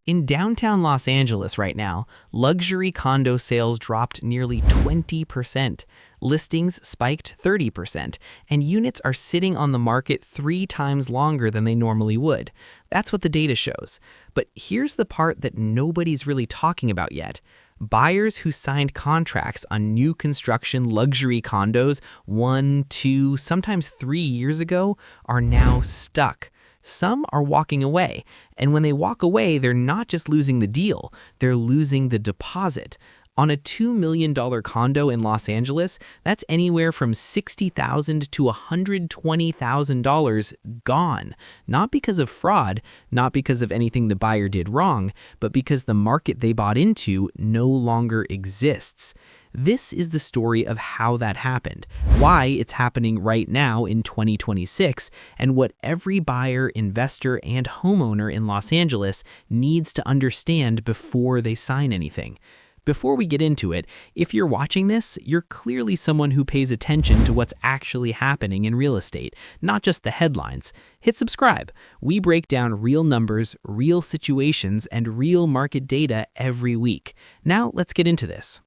In downtown Los Angeles right now, luxury condo sales dropped nearly 20%. Listings spiked 30%, and units are sitting on the market 3 times longer than they normally would. That's what the data shows. But here's the part that nobody's really talking about yet. Buyers who signed contracts on new construction luxury condos 1, 2, sometimes 3 years ago are now stuck. Some are walking away, and when they walk away, they're not just losing the deal, they're losing the deposit. On a $2 million condo in Los Angeles, that's anywhere from $60,000 to $120,000 gone. Not because of fraud, not because of anything the buyer did wrong, but because the market they bought into no longer exists. This is the story of how that happened, why it's happening right now in 2026, and what every buyer, investor, and homeowner in Los Angeles needs to understand before they sign anything. Before we get into it, if you're watching this, you're clearly someone who pays attention to what's actually happening in real estate, not just the headlines. Hit subscribe. We break down real numbers, real situations, and real market data every week. Now let's get into this.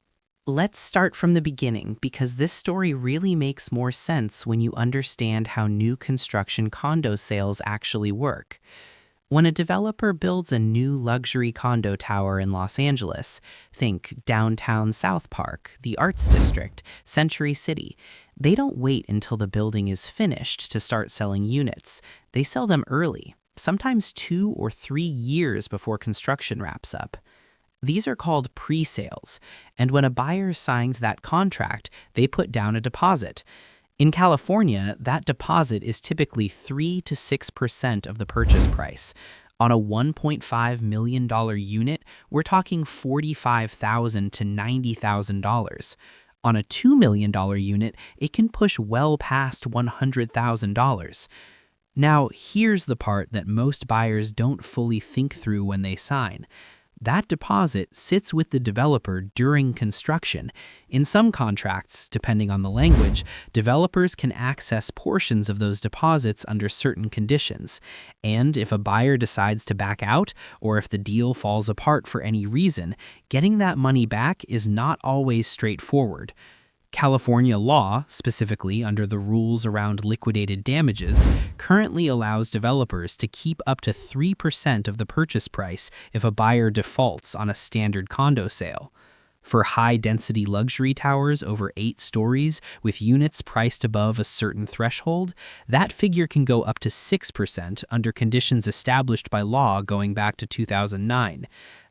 Let's start from the beginning because this story really makes more sense when you understand how new construction condo sales actually work. When a developer builds a new luxury condo tower in Los Angeles, think downtown South Park, the Arts District, Century City, they don't wait until the building is finished to start selling units. They sell them early, sometimes 2 or 3 years before construction wraps up. These are called pre-sales, and when a buyer signs that contract, they put down a deposit. In California, that deposit is typically 3 to 6% of the purchase price. On a $1.5 million unit, we're talking $45,000 to $90,000. On a $2 million unit, it can push well past $100,000. Now, here's the part that most buyers don't fully think through when they sign. That deposit sits with the developer during construction. In some contracts, depending on the language, developers can access portions of those deposits under certain conditions. And if a buyer decides to back out, or if the deal falls apart for any reason, getting that money back is not always straightforward. California law, specifically under the rules around liquidated damages, currently allows developers to keep up to 3% of the purchase price if a buyer defaults on a standard condo sale. For high-density luxury towers over 8 stories with units priced above a certain threshold, that figure can go up to 6% under conditions established by law going back to 2009.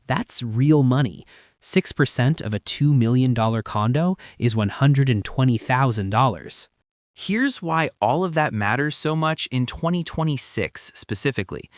That's real money. 6% of a $2 million condo is $120,000. Here's why all of that matters so much in 2026 specifically.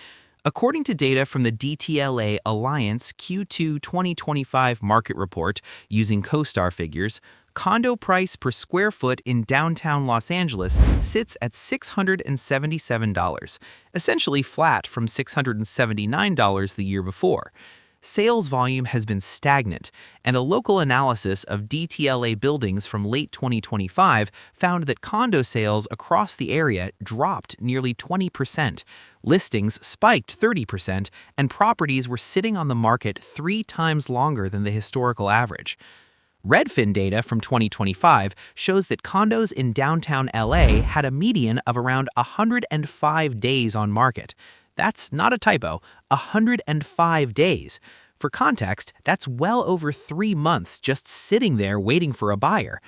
According to data from the DTLA Alliance Q2 2025 market report using CoStar figures, condo price per square foot in downtown Los Angeles sits at $677, essentially flat from $679 the year before. Sales volume has been stagnant, and a local analysis of DTLA buildings from late 2025 found that condo sales across the area dropped nearly 20%. Listings spiked 30%, and properties were sitting on the market 3 times longer than the historical average. Redfin data from 2025 shows that condos in downtown LA had a median of around 105 days on market. That's not a typo, 105 days. For context, that's well over 3 months just sitting there waiting for a buyer.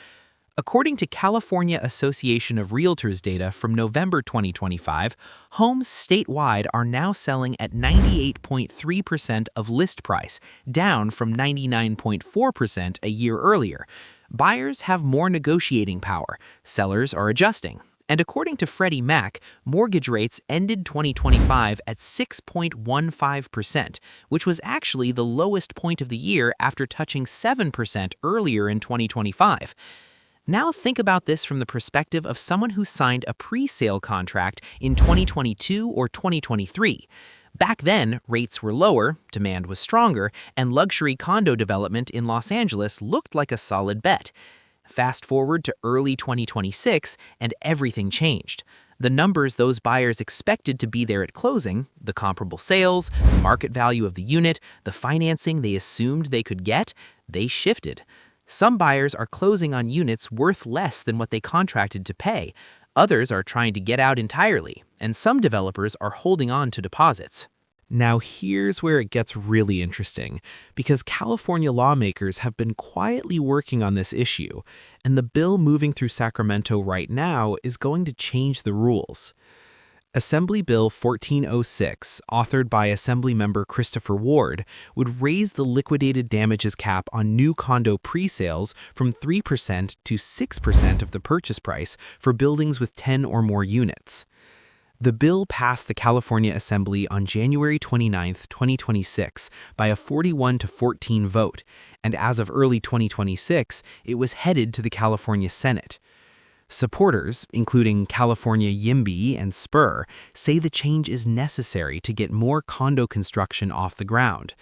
According to California Association of Realtors data from November 2025, homes statewide are now selling at 98.3% of list price, down from 99.4% a year earlier. Buyers have more negotiating power. Sellers are adjusting. And according to Freddie Mac, mortgage rates ended 2025 at 6.15%, which was actually the lowest point of the year after touching 7% earlier in 2025. Now think about this from the perspective of someone who signed a pre-sale contract in 2022 or 2023. Back then, rates were lower, demand was stronger, and luxury condo development in Los Angeles looked like a solid bet. Fast forward to early 2026, and everything changed. The numbers those buyers expected to be there at closing, the comparable sales, the market value of the unit, the financing they assumed they could get, they shifted. Some buyers are closing on units worth less than what they contracted to pay. Others are trying to get out entirely, and some developers are holding on to deposits. Now here's where it gets really interesting, because California lawmakers have been quietly working on this issue, and the bill moving through Sacramento right now is going to change the rules. Assembly Bill 1406, authored by Assemblymember Christopher Ward, would raise the liquidated damages cap on new condo pre-sales from 3% to 6% of the purchase price for buildings with 10 or more units. The bill passed the California Assembly on January 29, 2026, by a 41-14 vote, and as of early 2026, it was headed to the California Senate. Supporters, including California YIMBY and Spur, say the change is necessary to get more condo construction off the ground.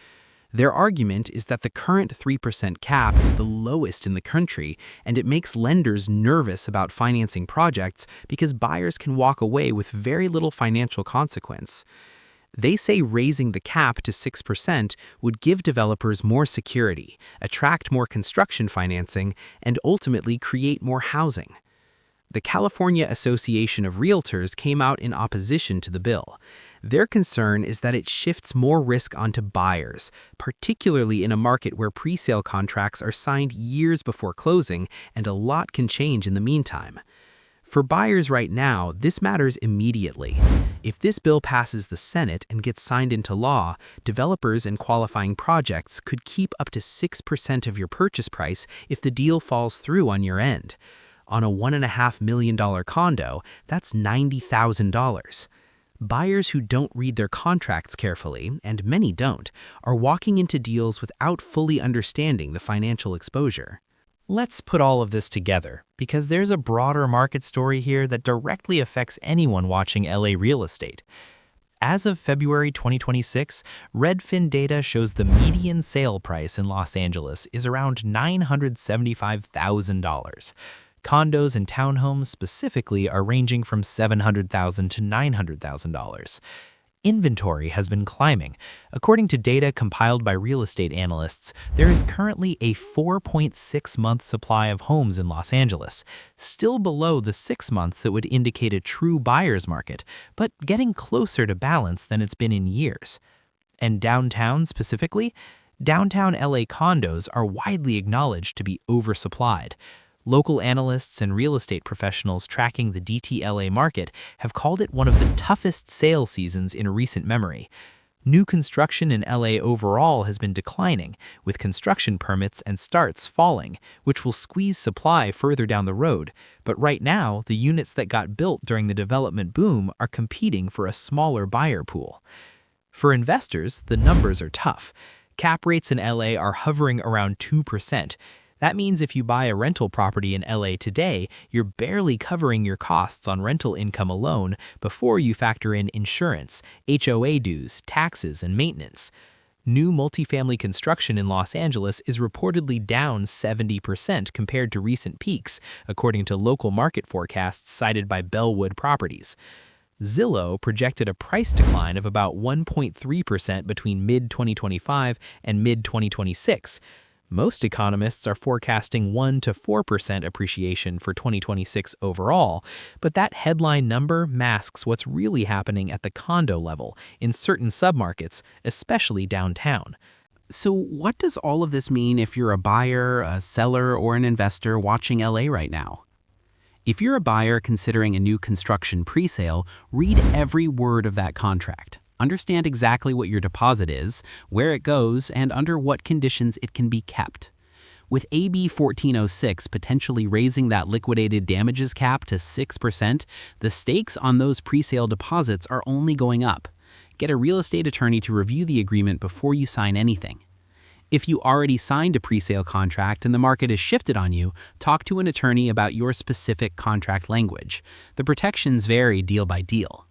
Their argument is that the current 3% cap is the lowest in the country, and it makes lenders nervous about financing projects because buyers can walk away with very little financial consequence. They say raising the cap to 6% would give developers more security, attract more construction financing, and ultimately create more housing. The California Association of Realtors came out in opposition to the bill. Their concern is that it shifts more risk onto buyers, particularly in a market where presale contracts are signed years before closing and a lot can change in the meantime. For buyers right now, this matters immediately. If this bill passes the Senate and gets signed into law, developers and qualifying projects could keep up to 6% of your purchase price if the deal falls through on your end. On a $1.5 million condo, that's $90,000. Buyers who don't read their contracts carefully, and many don't, are walking into deals without fully understanding the financial exposure. Let's put all of this together, because there's a broader market story here that directly affects anyone watching LA real estate. As of February 2026, Redfin data shows the median sale price in Los Angeles is around $975,000. Condos and townhomes specifically are ranging from $700,000 to $900,000. Inventory has been climbing. According to data compiled by real estate analysts, there is currently a 4.6-month supply of homes in Los Angeles, still below the 6 months that would indicate a true buyer's market, but getting closer to balance than it's been in years. And downtown specifically, downtown LA condos are widely acknowledged to be oversupplied. Local analysts and real estate professionals tracking the DTLA market have called it one of the toughest sale seasons in recent memory. New construction in LA overall has been declining, with construction permits and starts falling, which will squeeze supply further down the road. But right now, the units that got built during the development boom are competing for a smaller buyer pool. For investors, the numbers are tough. Cap rates in LA are hovering around 2%. That means if you buy a rental property in LA today, you're barely covering your costs on rental income alone before you factor in insurance, HOA dues, taxes, and maintenance. New multifamily construction in Los Angeles is reportedly down 70% compared to recent peaks, according to local market forecasts cited by Bellwood Properties. Zillow projected a price decline of about 1.3% between mid-2025 and mid-2026. Most economists are forecasting 1 to 4% appreciation for 2026 overall, but that headline number masks what's really happening at the condo level in certain submarkets, especially downtown. So what does all of this mean if you're a buyer, a seller, or an investor watching LA right now? If you're a buyer considering a new construction presale, read every word of that contract. Understand exactly what your deposit is, where it goes, and under what conditions it can be kept. With AB 1406 potentially raising that liquidated damages cap to 6%, the stakes on those presale deposits are only going up. Get a real estate attorney to review the agreement before you sign anything. If you already signed a presale contract and the market has shifted on you, talk to an attorney about your specific contract language. The protections vary deal by deal.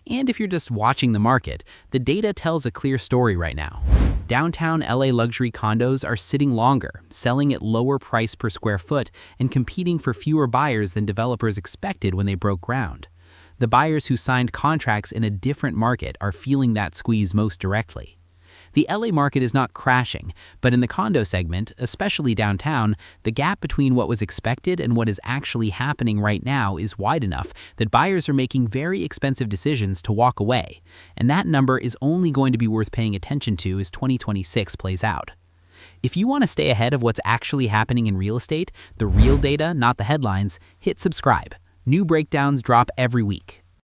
And if you're just watching the market, the data tells a clear story right now. Downtown LA luxury condos are sitting longer, selling at lower price per square foot, and competing for fewer buyers than developers expected when they broke ground. The buyers who signed contracts in a different market are feeling that squeeze most directly. The LA market is not crashing, but in the condo segment, especially downtown, the gap between what was expected and what is actually happening right now is wide enough that buyers are making very expensive decisions to walk away, and that number is only going to be worth paying attention to as 2026 plays out. If you want to stay ahead of what's actually happening in real estate, the real data, not the headlines, hit subscribe. New breakdowns drop every week.